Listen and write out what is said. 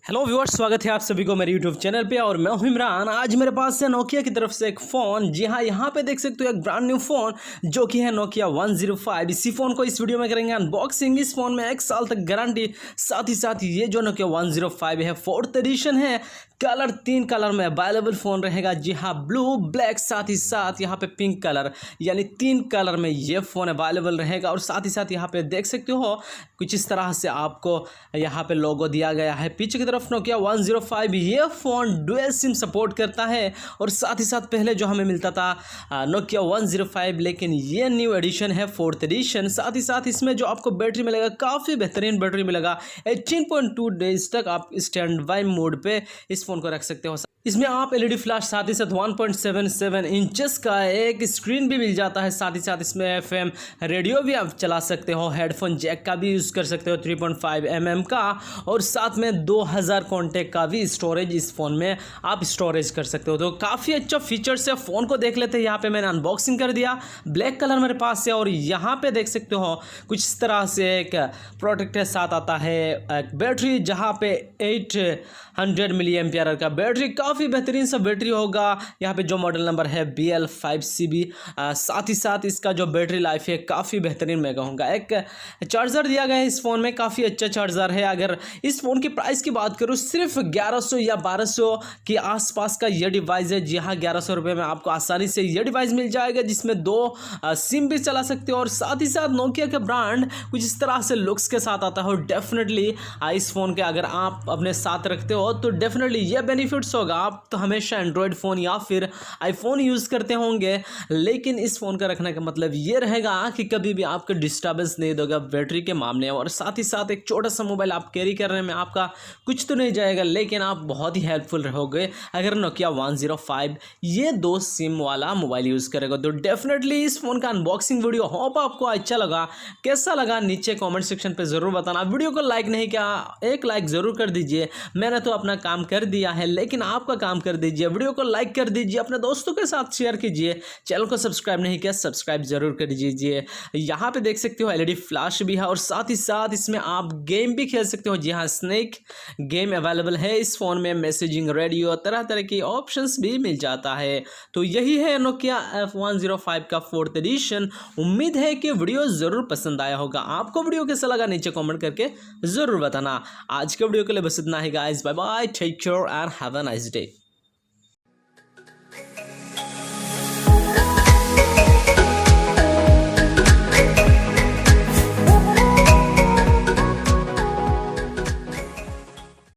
Hello viewers, स्वागत है आप सभी को मेरे यूट्यूब चैनल पे और मैं हूं इमरान। आज मेरे पास है नोकिया की तरफ से एक फ़ोन। जी हाँ, यहाँ पे देख सकते हो एक ब्रांड न्यू फ़ोन जो कि है नोकिया 105। इसी फ़ोन को इस वीडियो में करेंगे अनबॉक्सिंग। इस फ़ोन में 1 साल तक गारंटी, साथ ही साथ ये जो नोकिया 105 है 4th एडिशन है। कलर 3 कलर में अवेलेबल फ़ोन रहेगा। जी हाँ, ब्लू, ब्लैक, साथ ही साथ यहाँ पे पिंक कलर, यानी 3 कलर में ये फ़ोन अवेलेबल रहेगा। और साथ ही साथ यहाँ पे देख सकते हो कुछ इस तरह से आपको यहाँ पे लोगो दिया गया है। पीछे की तरफ नोकिया 105 ये फ़ोन डुअल सिम सपोर्ट करता है। और साथ ही साथ पहले जो हमें मिलता था नोकिया 105, लेकिन ये न्यू एडिशन है 4th एडिशन। साथ ही साथ इसमें जो आपको बैटरी मिलेगा, काफ़ी बेहतरीन बैटरी मिलेगा। 18.2 डेज तक आप स्टैंड बाई मोड पे इस फ़ोन को रख सकते हो। इसमें आप एलईडी फ्लैश, साथ ही साथ 1.77 इंचेस का एक स्क्रीन भी मिल जाता है। साथ ही साथ इसमें एफएम रेडियो भी आप चला सकते हो। हेडफोन जैक का भी यूज़ कर सकते हो 3.5 mm का। और साथ में 2000 कॉन्टेक्ट का भी स्टोरेज इस फ़ोन में आप स्टोरेज कर सकते हो। तो काफ़ी अच्छा फीचर्स है। फ़ोन को देख लेते हैं। यहाँ पे मैंने अनबॉक्सिंग कर दिया। ब्लैक कलर मेरे पास है। और यहाँ पे देख सकते हो कुछ इस तरह से एक प्रोडक्ट के साथ आता है एक बैटरी, जहाँ पे 800 मिली एम्पियर का बैटरी, काफ़ी बेहतरीन सा बैटरी होगा। यहाँ पे जो मॉडल नंबर है BL5CB। साथ ही साथ इसका जो बैटरी लाइफ है काफ़ी बेहतरीन मेगा होगा। एक चार्जर दिया गया है इस फ़ोन में, काफ़ी अच्छा चार्जर है। अगर इस फ़ोन की प्राइस की बात करूँ, सिर्फ 1100 या 1200 के आसपास का ये डिवाइस है। जी हाँ, 1100 रुपये में आपको आसानी से ये डिवाइस मिल जाएगा, जिसमें 2 सिम भी चला सकते हो। और साथ ही साथ नोकिया का ब्रांड कुछ इस तरह से लुक्स के साथ आता है। डेफिनेटली इस फ़ोन के अगर आप अपने साथ रखते हो तो डेफिनेटली ये बेनिफिट्स होगा। आप तो हमेशा एंड्रॉयड फ़ोन या फिर आईफोन यूज़ करते होंगे, लेकिन इस फ़ोन का रखने का मतलब ये रहेगा कि कभी भी आपको डिस्टर्बेंस नहीं देगा बैटरी के मामले में। और साथ ही साथ एक छोटा सा मोबाइल आप कैरी करने में आपका कुछ तो नहीं जाएगा, लेकिन आप बहुत ही हेल्पफुल रहोगे अगर नोकिया 105 ये 2 सिम वाला मोबाइल यूज़ करेगा। तो डेफिनेटली इस फ़ोन का अनबॉक्सिंग वीडियो होप आपको अच्छा लगा। कैसा लगा नीचे कॉमेंट सेक्शन पर ज़रूर बताना। वीडियो को लाइक नहीं किया, एक लाइक ज़रूर कर दीजिए। मैंने तो अपना काम कर दिया है, लेकिन आपका काम कर दीजिए। वीडियो को लाइक कर दीजिए, अपने दोस्तों के साथ शेयर कीजिए। चैनल को सब्सक्राइब नहीं किया, सब्सक्राइब जरूर कर दीजिए। यहाँ पे देख सकते हो एलईडी फ्लैश भी है। और साथ ही साथ इसमें आप गेम भी खेल सकते हो। जी हाँ, स्नेक गेम अवेलेबल है इस फ़ोन में। मैसेजिंग, रेडियो, तरह तरह की ऑप्शंस भी मिल जाता है। तो यही है नोकिया F105 का 4th एडिशन। उम्मीद है कि वीडियो ज़रूर पसंद आया होगा। आपको वीडियो कैसा लगा नीचे कॉमेंट करके ज़रूर बताना। आज के वीडियो के लिए बस इतना ही guys. Bye bye, take care and have a nice day.